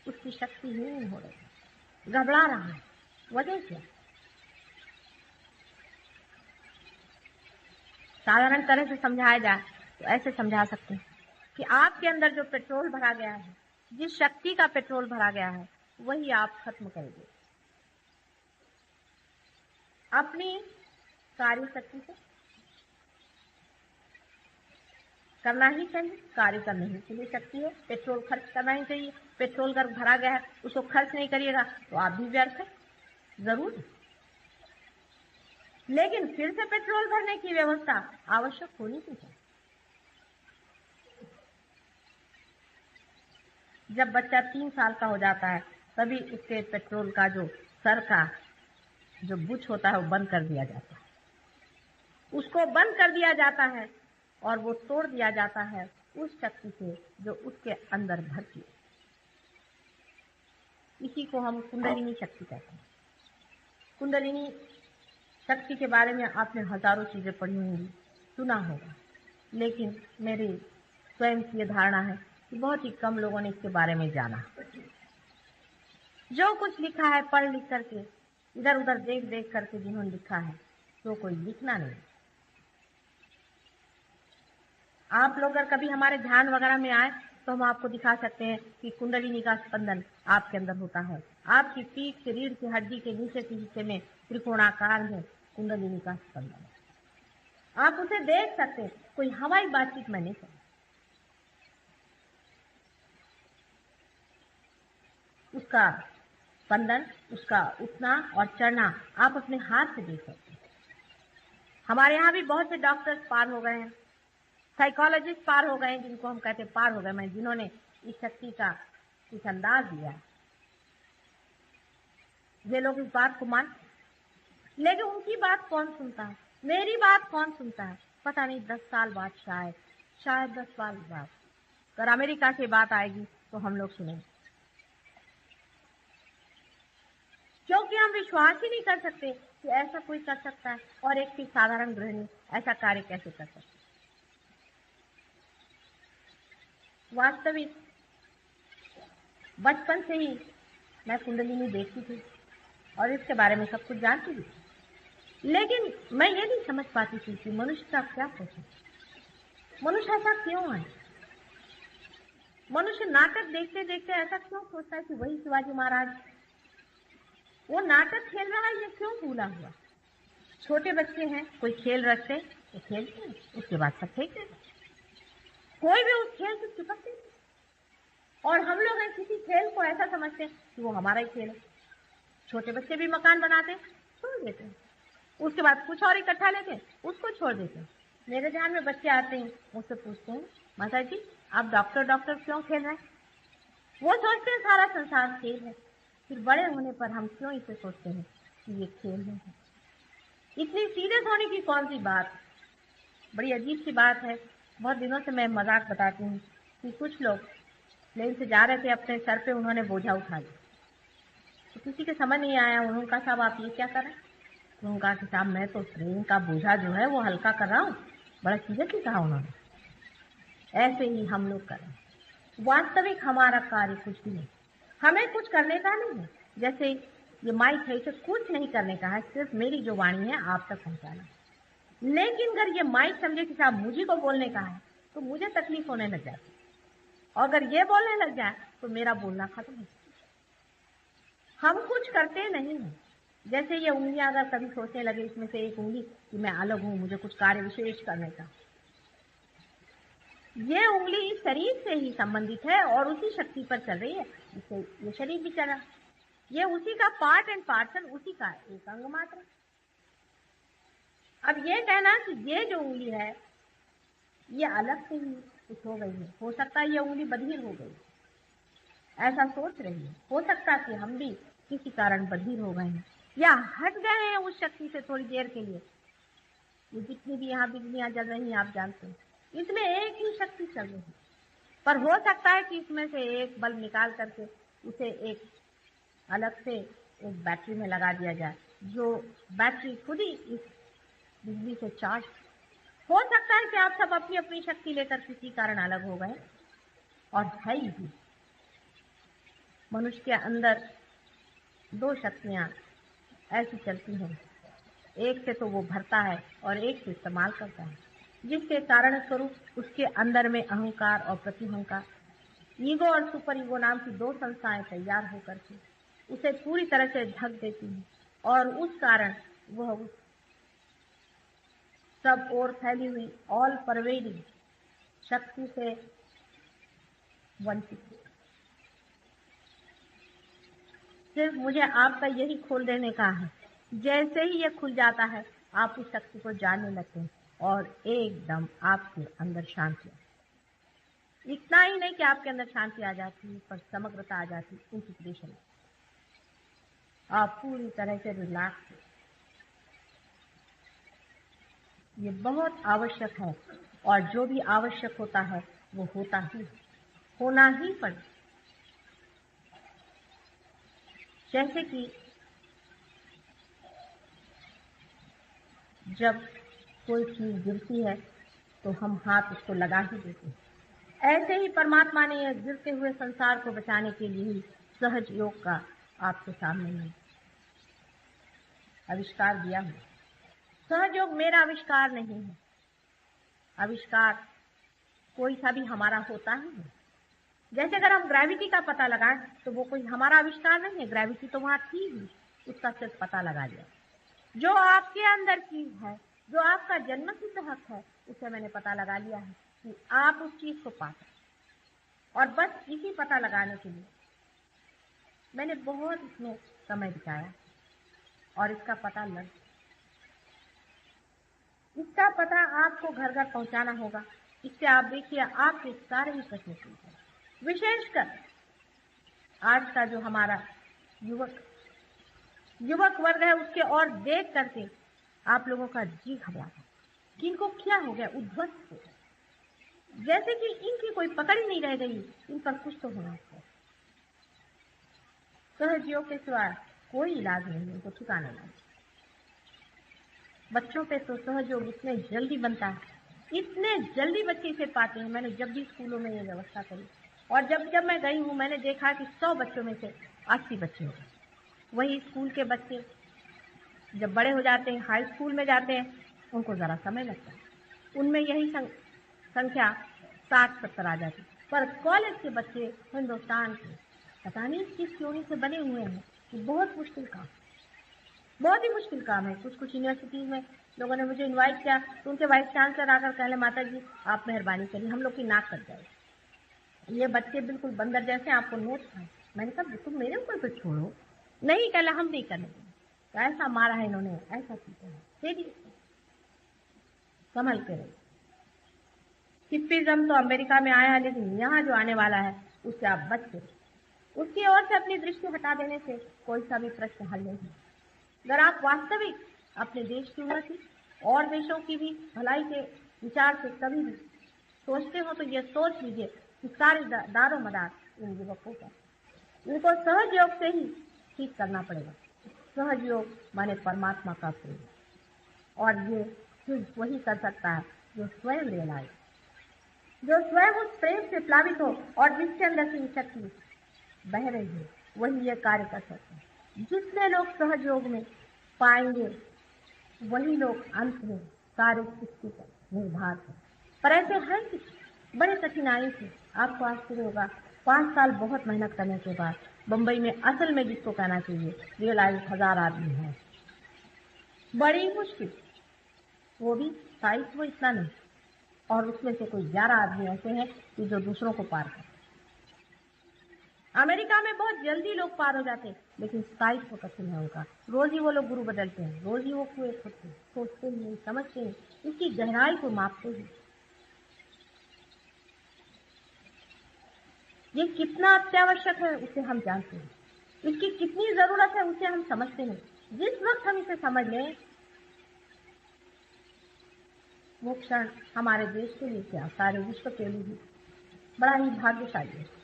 उसकी शक्ति नहीं हो रही, घबरा रहा है। वजह क्या? साधारण तरह से समझाया जाए तो ऐसे समझा सकते हैं कि आपके अंदर जो पेट्रोल भरा गया है, जिस शक्ति का पेट्रोल भरा गया है, वही आप खत्म करेंगे अपनी कार्य शक्ति से। करना ही चाहिए, कार्य करने ही के लिए शक्ति है, पेट्रोल खर्च करना ही चाहिए। पेट्रोल अगर भरा गया है उसको खर्च नहीं करिएगा तो आप भी व्यर्थ है, जरूर। लेकिन फिर से पेट्रोल भरने की व्यवस्था आवश्यक होनी चाहिए। जब बच्चा 3 साल का हो जाता है तभी उसके पेट्रोल का जो सर का जो बुच होता है वो बंद कर दिया जाता है, उसको बंद कर दिया जाता है और वो तोड़ दिया जाता है उस शक्ति से जो उसके अंदर भरती है। इसी को हम कुंडलिनी शक्ति कहते हैं। कुंडलिनी शक्ति के बारे में आपने हजारों चीजें पढ़ी होंगी, सुना होगा, लेकिन मेरी स्वयं की धारणा है कि बहुत ही कम लोगों ने इसके बारे में जाना। जो कुछ लिखा है पढ़ लिख करके, इधर उधर देख देख करके जिन्होंने लिखा है, तो कोई लिखना नहीं। आप लोग अगर कभी हमारे ध्यान वगैरह में आए तो हम आपको दिखा सकते हैं कि कुंडलिनी का स्पंदन आपके अंदर होता है। आपकी पीठ से रीढ़ की हड्डी के नीचे के हिस्से में त्रिकोणाकार में कुंडलिनी का स्पंदन है। आप उसे देख सकते हैं, कोई हवाई बातचीत में नहीं कर। उसका स्पंदन, उसका उठना और चढ़ना आप अपने हाथ से देख सकते हैं। हमारे यहाँ भी बहुत से डॉक्टर्स पार हो गए हैं, साइकोलॉजिस्ट पार हो गए हैं, जिनको हम कहते हैं पार हो गए, मैं जिन्होंने इस शक्ति का कुछ अंदाज दिया। ये लोग इस बात को मान, लेकिन उनकी बात कौन सुनता है, मेरी बात कौन सुनता है? पता नहीं 10 साल बाद, शायद 10 साल बाद अगर अमेरिका से बात आएगी तो हम लोग सुनेंगे, क्योंकि हम विश्वास ही नहीं कर सकते कि ऐसा कोई कर सकता है और एक भी साधारण गृहिणी ऐसा कार्य कैसे कर सकती। वास्तविक बचपन से ही मैं कुंडलिनी देखती थी और इसके बारे में सब कुछ जानती थी, लेकिन मैं ये नहीं समझ पाती थी कि मनुष्य का क्या सोचे, मनुष्य ऐसा क्यों है। मनुष्य नाटक देखते देखते ऐसा क्यों सोचता है कि वही शिवाजी महाराज वो नाटक खेल रहा है, ये क्यों भूला हुआ। छोटे बच्चे हैं, कोई खेल रखते तो खेलते हैं, उसके बाद सब फेंक देते, कोई भी उस खेल से चिपकते। और हम लोग किसी खेल को ऐसा समझते हैं कि वो हमारा ही खेल है। छोटे बच्चे भी मकान बनाते छोड़ देते हैं, उसके बाद कुछ और इकट्ठा लेते उसको छोड़ देते हैं। मेरे ध्यान में बच्चे आते हैं, मुझसे पूछते हैं, माता जी आप डॉक्टर डॉक्टर क्यों खेल रहे हैं? वो सोचते हैं सारा संसार खेल है, फिर बड़े होने पर हम क्यों इसे सोचते हैं कि ये खेल है? इतनी सीरियस होने की कौन सी बात? बड़ी अजीब सी बात है। बहुत दिनों से मैं मजाक बताती हूँ कि कुछ लोग प्लेन से जा रहे थे, अपने सर पे उन्होंने बोझा उठा लिया, तो किसी के समझ नहीं आया। उन्होंने कहा साहब आप ये क्या कर रहे हैं? उन्होंने कहा कि साहब मैं तो ट्रेन का बोझा जो है वो हल्का कर रहा हूँ। बड़ा सीरियसली कहा उन्होंने। ऐसे ही हम लोग करें। वास्तविक हमारा कार्य कुछ भी नहीं, हमें कुछ करने का नहीं है। जैसे ये माइक है, इसे कुछ नहीं करने का है, सिर्फ मेरी जो वाणी है आप तक पहुंचाना। लेकिन अगर ये माइक समझे कि साहब मुझे को बोलने का है, तो मुझे तकलीफ होने लग जाती। और अगर ये बोलने लग जाए तो मेरा बोलना खत्म हो। हम कुछ करते नहीं हैं। जैसे ये उंगलियां अगर कभी सोचने लगे इसमें से एक उंगली कि मैं अलग हूं, मुझे कुछ कार्य विशेष करने का, ये उंगली इस शरीर से ही संबंधित है और उसी शक्ति पर चल रही है जिससे ये शरीर भी चला। ये उसी का पार्ट एंड पार्सल, उसी का एक अंग मात्र। अब ये कहना कि ये जो उंगली है ये अलग से ही कुछ हो गई है, हो सकता है ये उंगली बधिर हो गई, ऐसा सोच रही है। हो सकता है कि हम भी किसी कारण बधिर हो गए हैं या हट गए हैं उस शक्ति से थोड़ी देर के लिए। ये जितनी भी यहाँ बिजलियां जल रही हैं आप जानते हैं, इसमें एक ही शक्ति चल रही है। पर हो सकता है कि इसमें से एक बल्ब निकाल करके उसे एक अलग से एक बैटरी में लगा दिया जाए, जो बैटरी खुद ही इस बिजली से चार्ज। हो सकता है कि आप सब अपनी अपनी शक्ति लेकर किसी कारण अलग हो गए, और है ही मनुष्य के अंदर दो शक्तियां ऐसी चलती हैं, एक से तो वो भरता है और एक से इस्तेमाल करता है, जिसके कारण स्वरूप उसके अंदर में अहंकार और प्रतिहंकार, ईगो और सुपर ईगो नाम की दो संस्थाएं तैयार होकर के उसे पूरी तरह से ढक देती हैं, और उस कारण वह उस सब ओर फैली हुई ऑल परवेडिंग शक्ति से वंचित है। सिर्फ मुझे आपका यही खोल देने का है। जैसे ही ये खुल जाता है आप उस शक्ति को जानने लगते हैं और एकदम आपके अंदर शांति। इतना ही नहीं कि आपके अंदर शांति आ जाती है, पर समग्रता आ जाती है, इंटीग्रेशन। आप पूरी तरह से रिलैक्स। ये बहुत आवश्यक है, और जो भी आवश्यक होता है वो होता ही, होना ही पड़े। जैसे कि जब कोई चीज गिरती है तो हम हाथ उसको लगा ही देते हैं, ऐसे ही परमात्मा ने यह गिरते हुए संसार को बचाने के लिए ही सहज योग का आपके सामने में आविष्कार दिया है। सहज योग मेरा आविष्कार नहीं है, आविष्कार कोई सा भी हमारा होता ही है। जैसे अगर हम ग्रेविटी का पता लगाएं तो वो कोई हमारा आविष्कार नहीं है, ग्रेविटी तो वहां थी ही, उसका सिर्फ पता लगा लिया। जो आपके अंदर चीज है, जो आपका जन्मसिद्ध हक है, उसे मैंने पता लगा लिया है कि आप उस चीज को पा सकते। और बस इसी पता लगाने के लिए मैंने बहुत इसमें समय बिताया, और इसका पता लग, इसका पता आपको घर घर पहुंचाना होगा। इससे आप देखिए आपके सारे ही प्रश्न पूछे। विशेषकर आज का जो हमारा युवक वर्ग है, उसके और देख करके आप लोगों का जी घबराता कि इनको क्या हो गया, उद्ध्वस्त हो गया, जैसे कि इनकी कोई पकड़ ही नहीं रह गई, इन पर कुछ तो होना चाहिए। सहज योग के सिवा कोई इलाज नहीं, इनको ठिकाने नहीं। बच्चों पे तो सहज योग इतने जल्दी बनता है, इतने जल्दी बच्चे इसे पाते हैं। मैंने जब भी स्कूलों में ये व्यवस्था करी, और जब मैं गई हूँ, मैंने देखा कि 100 बच्चों में से 80 बच्चे हो गए। वही स्कूल के बच्चे जब बड़े हो जाते हैं, हाई स्कूल में जाते हैं, उनको जरा समय लगता है, उनमें यही संख्या 60-70 आ जाती। पर कॉलेज के बच्चे हिंदुस्तान के पता नहीं किस योनि से बने हुए हैं, ये बहुत मुश्किल काम, बहुत ही मुश्किल काम है। कुछ यूनिवर्सिटीज में लोगों ने मुझे इनवाइट किया, तो उनके वाइस चांसलर आकर कहले, माता जी आप मेहरबानी करिए, हम लोग की नाक कट जाए, ये बच्चे बिल्कुल बंदर जैसे, आपको नोट था। मैंने कहा बिल्कुल मेरे ऊपर तो छोड़ो, नहीं कहला हम नहीं करने देंगे। तो ऐसा मारा है इन्होंने, ऐसा किया है, संभल के रहे। हिप्पिज्म तो अमेरिका में आया है, लेकिन यहाँ जो आने वाला है उससे आप बच गए। उसकी ओर से अपनी दृष्टि हटा देने से कोई सा भी प्रश्न हल नहीं है। अगर आप वास्तविक अपने देश की उन्नति और देशों की भी भलाई के विचार से कभी भी सोचते हो तो ये सोच लीजिए कि सारे दारो मदार इन युवकों का, इनको सहज योग से ही ठीक करना पड़ेगा। सहज योग माने परमात्मा का प्रेम, और ये सिर्फ वही कर सकता है जो स्वयं रियलाइज, जो स्वयं उस प्रेम से प्लावित हो और जिसके अंदर की शक्ति बह रही है, वही ये कार्य कर सकते हैं। जितने लोग सहज योग में पाएंगे वही लोग अंत में सारे सृष्टि पर निर्भर हैं। पर ऐसे हैं कि बड़े कठिनाई से, आपको आश्चर्य होगा, 5 साल बहुत मेहनत करने के बाद बंबई में असल में जिसको कहना चाहिए रियलाइज 1000 आदमी है। बड़ी मुश्किल, वो भी साइज वो इतना नहीं, और उसमें से कोई 11 आदमी ऐसे हैं कि जो दूसरों को पार करते। अमेरिका में बहुत जल्दी लोग पार हो जाते हैं, लेकिन साइज तो कठिन है उनका। रोज ही वो लोग गुरु बदलते हैं, रोज ही वो कुएं खोदते हैं, सोचते नहीं, समझते नहीं, इसकी गहराई को मापते हैं। ये कितना अत्यावश्यक है उसे हम जानते हैं, इसकी कितनी जरूरत है उसे हम समझते नहीं। जिस वक्त हम इसे समझ लें, वो क्षण हमारे देश के लिए क्या, सारे विश्व के लिए बड़ा ही भाग्यशाली है।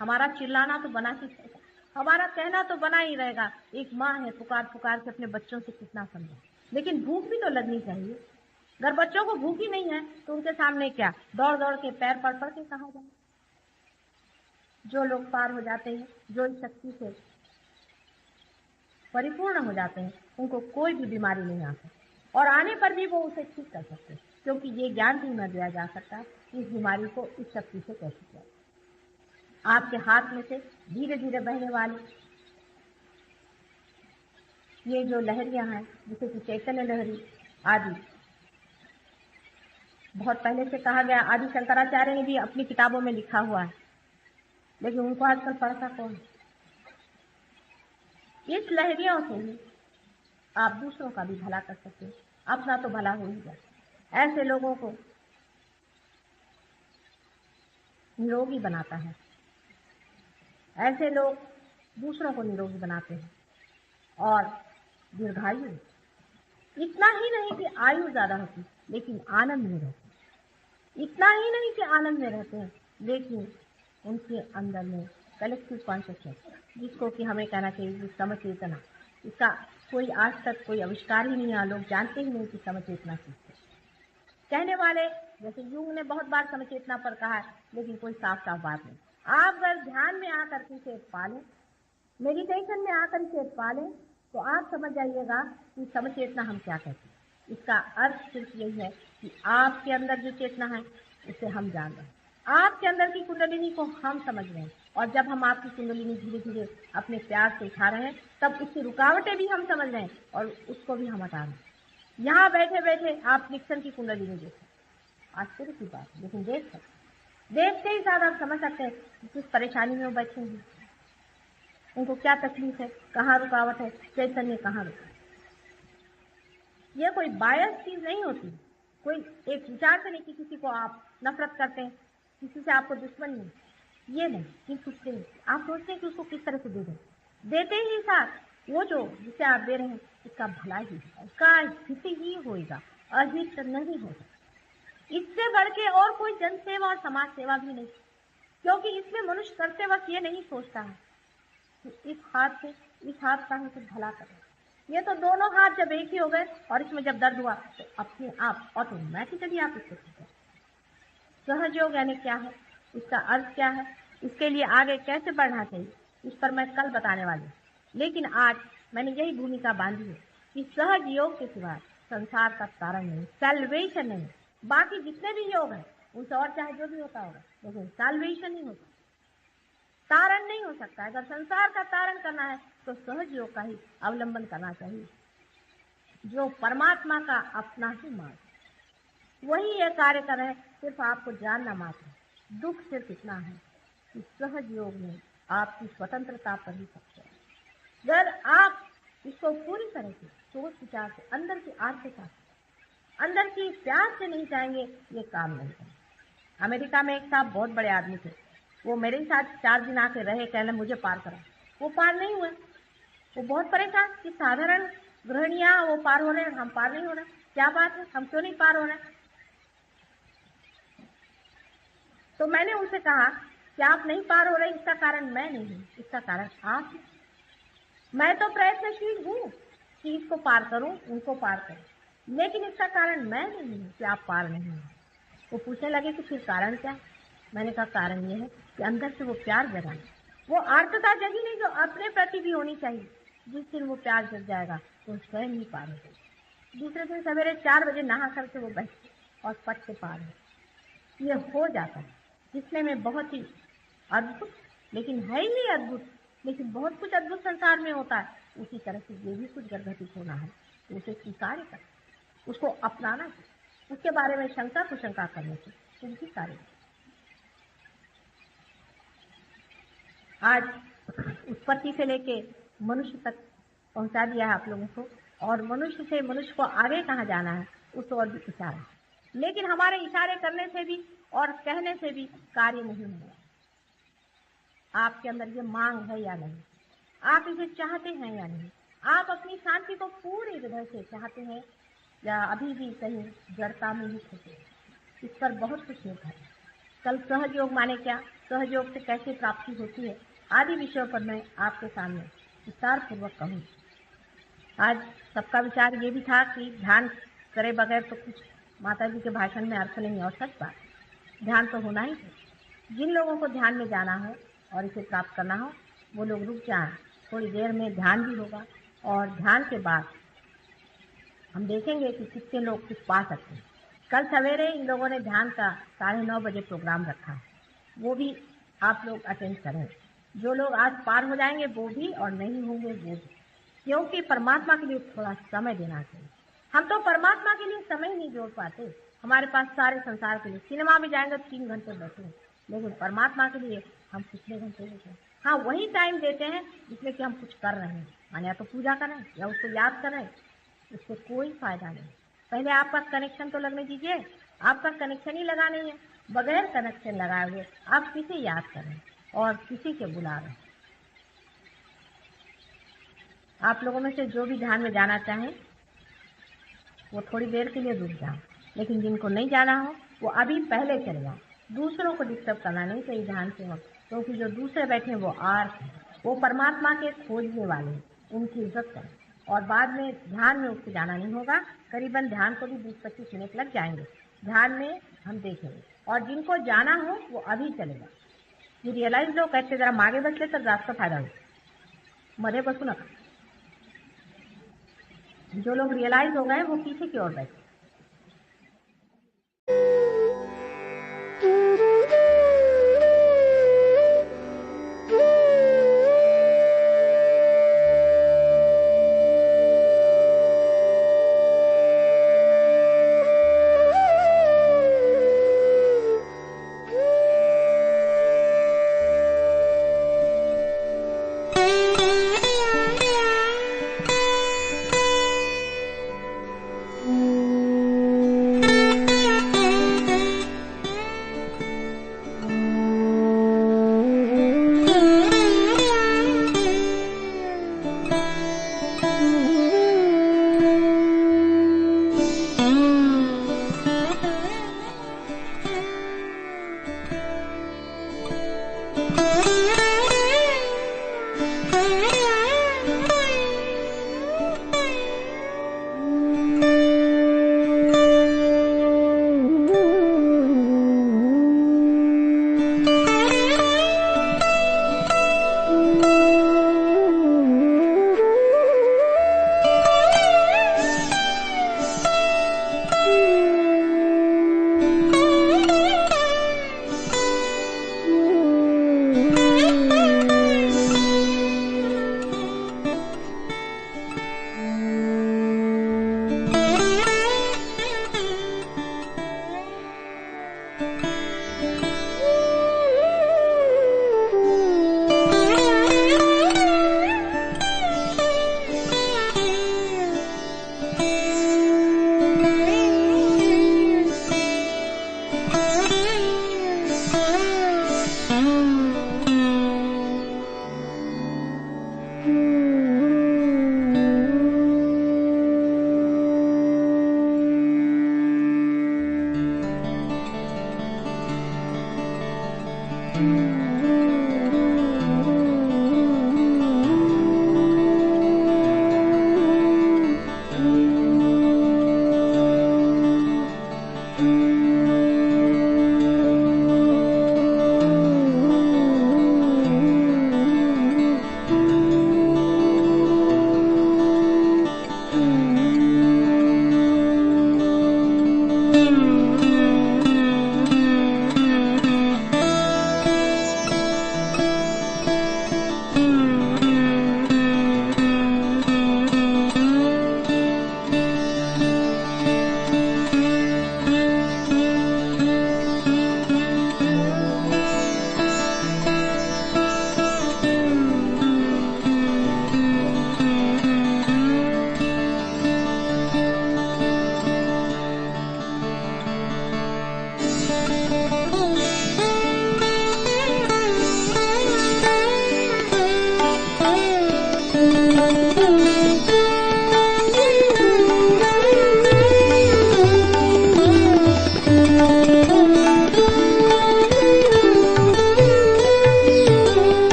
हमारा चिल्लाना तो बना ही रहेगा, हमारा कहना तो बना ही रहेगा। एक माँ है, पुकार पुकार के अपने बच्चों से कितना समझे, लेकिन भूख भी तो लगनी चाहिए। अगर बच्चों को भूख ही नहीं है तो उनके सामने क्या दौड़ दौड़ के पैर पड़ पड़ के कहा जाए। जो लोग पार हो जाते हैं, जो इस शक्ति से परिपूर्ण हो जाते हैं, उनको कोई भी बीमारी नहीं आती, और आने पर भी वो उसे ठीक कर सकते हैं, क्योंकि ये ज्ञान भी न दिया जा सकता कि इस बीमारी को इस शक्ति से कैसे किया। आपके हाथ में से धीरे धीरे बहने वाली ये जो लहरियां हैं, जिसे कि चैतन्य लहरी आदि, बहुत पहले से कहा गया, आदि शंकराचार्य ने भी अपनी किताबों में लिखा हुआ है, लेकिन उनको आजकल पढ़ता कौन। इस लहरियों से ही आप दूसरों का भी भला कर सकते हैं, अपना तो भला हो ही जाए। ऐसे लोगों को निरोगी बनाता है, ऐसे लोग दूसरों को निरोगी बनाते हैं और दीर्घायु। इतना ही नहीं कि आयु ज्यादा होती, लेकिन आनंद में रहते। इतना ही नहीं कि आनंद में रहते हैं, लेकिन उनके अंदर में कलेक्टिव कॉन्शियसनेस, जिसको कि हमें कहना चाहिए समचेतना, इसका कोई आज तक कोई आविष्कार ही नहीं है। लोग जानते ही नहीं कि समचेतना की कहने वाले, जैसे युंग ने बहुत बार समचेतना पर कहा है, लेकिन कोई साफ साफ बात नहीं। आप अगर ध्यान में आकर इसे पालें, मेडिटेशन में आकर इसे पालें, तो आप समझ जाइएगा कि समचेतना हम क्या कहते हैं। इसका अर्थ सिर्फ यही है कि आपके अंदर जो चेतना है उसे हम जान रहे हैं, आपके अंदर की कुंडलिनी को हम समझ रहे हैं, और जब हम आपकी कुंडलिनी धीरे धीरे अपने प्यार से उठा रहे हैं, तब उसकी रुकावटें भी हम समझ रहे हैं और उसको भी हम हटा रहे हैं। यहाँ बैठे बैठे आप निक्सन की कुंडलिनी देखें, आश्चर्य की बात, लेकिन देख सकते, देखते ही साथ आप समझ सकते हैं कि किस परेशानी में वो बैठे हैं, उनको क्या तकलीफ है, कहाँ रुकावट है, चैतन्य कहाँ रुका। यह कोई बायस चीज नहीं होती, कोई एक विचार से नहीं कि किसी को आप नफरत करते हैं, किसी से आपको दुश्मनी नहीं, ये नहीं, कि सोचते हैं आप सोचते हैं कि उसको किस तरह से दे दें। देते ही साथ वो जो जिसे आप दे रहे हैं उसका भला ही है, उसका हित ही होगा, अहित नहीं होगा। इससे बढ़ के और कोई जन सेवा और समाज सेवा भी नहीं, क्योंकि इसमें मनुष्य करते वक्त ये नहीं सोचता है कि इस हाथ से इस हाथ का हम कुछ भला करें। ये तो दोनों हाथ जब एक ही हो गए और इसमें जब दर्द हुआ तो अपने आप ऑटोमेटिकली आप इसको ठीक है। सहज योग यानी क्या है, इसका अर्थ क्या है, इसके लिए आगे कैसे बढ़ना चाहिए, इस पर मैं कल बताने वाली हूँ। लेकिन आज मैंने यही भूमिका बांधी है कि सहज योग के सिवा संसार का तारण नहीं, सैल्वेशन नहीं। बाकी जितने भी योग हैं उनसे और चाहे जो भी होता होगा, लेकिन सैल्वेशन नहीं होता, तारण नहीं हो सकता। अगर संसार का तारण करना है तो सहज योग का ही अवलंबन करना चाहिए, जो परमात्मा का अपना ही मार्ग, वही ये कार्य कर रहे हैं। सिर्फ आपको जानना मात्र। दुख सिर्फ इतना है कि सहज योग में आपकी स्वतंत्रता पर ही सकते हैं। अगर आप इसको पूरी तरह से सोच विचार से, अंदर की आर्थिकता, अंदर की प्यार से नहीं चाहेंगे, ये काम नहीं करें। अमेरिका में एक साहब बहुत बड़े आदमी थे, वो मेरे ही साथ 4 दिन आके रहे, कहने मुझे पार करा। वो पार नहीं हुए। वो बहुत परेशान कि साधारण गृहिणियां वो पार हो रहे हैं, हम पार नहीं हो रहे, क्या बात है, हम क्यों नहीं पार हो रहे। तो मैंने उनसे कहा कि आप नहीं पार हो रहे, इसका कारण मैं नहीं हूँ, इसका कारण आप हैं। मैं तो प्रयत्नशील हूँ कि इसको पार करूँ, उनको पार करूँ, लेकिन इसका कारण मैं नहीं हूँ कि आप पार नहीं हो। वो पूछने लगे कि फिर कारण क्या। मैंने कहा कारण ये है कि अंदर से वो प्यार जगा, वो आर्तता जगी नहीं जो अपने प्रति भी होनी चाहिए। जिस दिन वो प्यार जग जाएगा तो स्वयं ही पार हो जाएगा। दूसरे दिन सवेरे 4 बजे नहा करके वो बैठते और पट से पार हो। ये हो जाता है, जिसमें में बहुत ही अद्भुत, लेकिन है ही अद्भुत, लेकिन बहुत कुछ अद्भुत संसार में होता है। उसी तरह से ये भी कुछ गर्भवती होना है तो उसे स्वीकार कर, उसको अपनाना है, उसके बारे में शंका कुशंका करने से कुछ भी कार्य। आज उत्पत्ति से लेके मनुष्य तक पहुंचा दिया है आप लोगों को, और मनुष्य से मनुष्य को आगे कहाँ जाना है उस और भी इशारा है। लेकिन हमारे इशारे करने से भी और कहने से भी कार्य नहीं हुआ। आपके अंदर ये मांग है या नहीं, आप इसे चाहते हैं या नहीं, आप अपनी शांति को पूरी हृदय से चाहते हैं या अभी भी कहीं जड़ता में ही फंसे। इस पर बहुत कुछ निर्भर है। कल सहयोग माने क्या, सहयोग से कैसे प्राप्ति होती है, आदि विषयों पर मैं आपके सामने विस्तार पूर्वक कहूँ। आज सबका विचार ये भी था कि ध्यान करे बगैर तो कुछ माता जी के भाषण में अर्थ नहीं, और सच बात, ध्यान तो होना ही है। जिन लोगों को ध्यान में जाना हो और इसे प्राप्त करना हो वो लोग रुक जाएं, थोड़ी देर में ध्यान भी होगा, और ध्यान के बाद हम देखेंगे कि कितने लोग कुछ पा सकते हैं। कल सवेरे इन लोगों ने ध्यान का 9:30 बजे प्रोग्राम रखा है, वो भी आप लोग अटेंड करें। जो लोग आज पार हो जाएंगे वो भी, और नहीं होंगे वो भी, क्योंकि परमात्मा के लिए थोड़ा समय देना चाहिए। हम तो परमात्मा के लिए समय ही नहीं जोड़ पाते। हमारे पास सारे संसार के लिए, सिनेमा में जाएंगे 3 घंटे बैठे, लेकिन परमात्मा के लिए हम कितने घंटे देते हैं। हाँ, वही टाइम देते हैं जिसमें कि हम कुछ कर रहे हैं, माने या तो पूजा करें या उसको याद करें, उससे कोई फायदा नहीं। पहले आपका कनेक्शन तो लगने दीजिए। आपका कनेक्शन ही लगा नहीं है, बगैर कनेक्शन लगाए हुए आप किसे याद करें और किसी के बुला रहे हैं। आप लोगों में से जो भी ध्यान में जाना चाहें वो थोड़ी देर के लिए रुक जाओ, लेकिन जिनको नहीं जाना हो वो अभी पहले चले जाओ। दूसरों को डिस्टर्ब करना नहीं चाहिए ध्यान के वक्त, क्योंकि जो दूसरे बैठे हैं वो आर्थ हैं, वो परमात्मा के खोजने वाले हैं, उनकी इज्जत करें। और बाद में ध्यान में उसको जाना नहीं होगा। करीबन ध्यान को भी 20-25 मिनट लग जाएंगे, ध्यान में हम देखेंगे। और जिनको जाना हो वो अभी चलेगा। ये रियलाइज लोग कहते जरा मागे बसले तर जास्त फायदा हो, मध्ये बसू नका। जो लोग रियलाइज हो गए वो पीछे की ओर बैठे।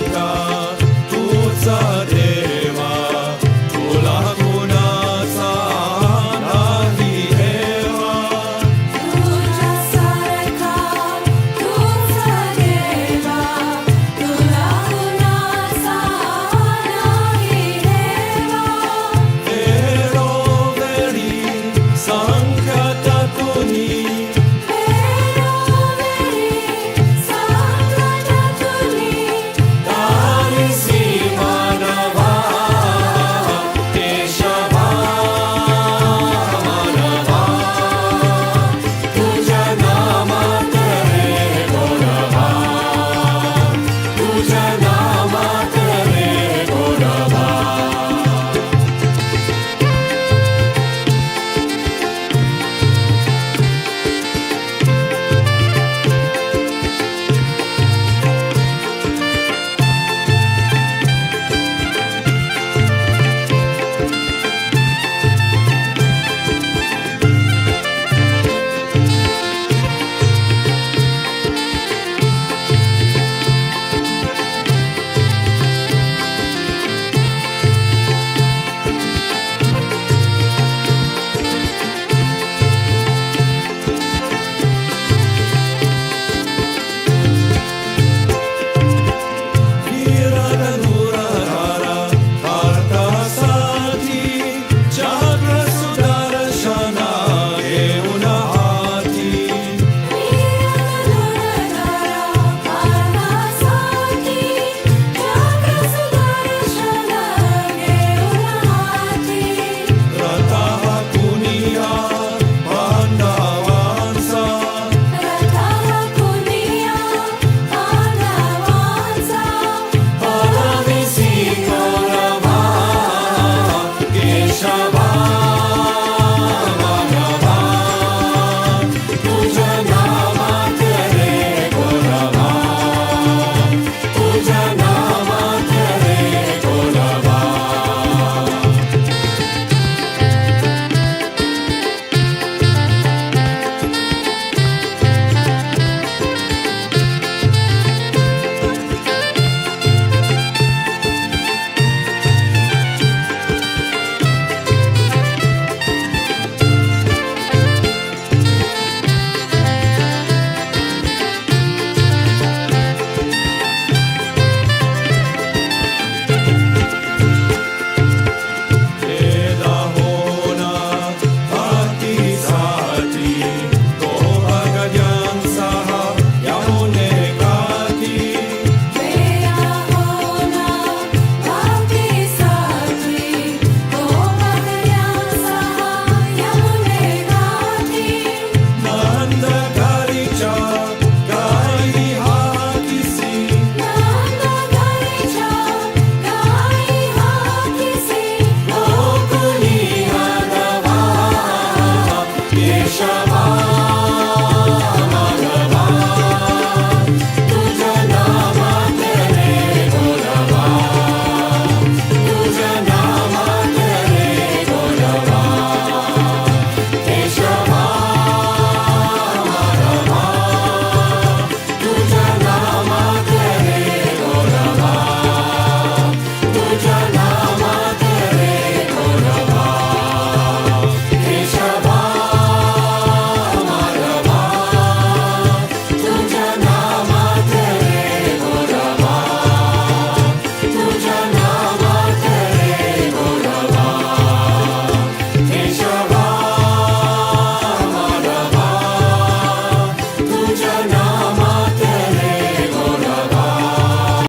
लगा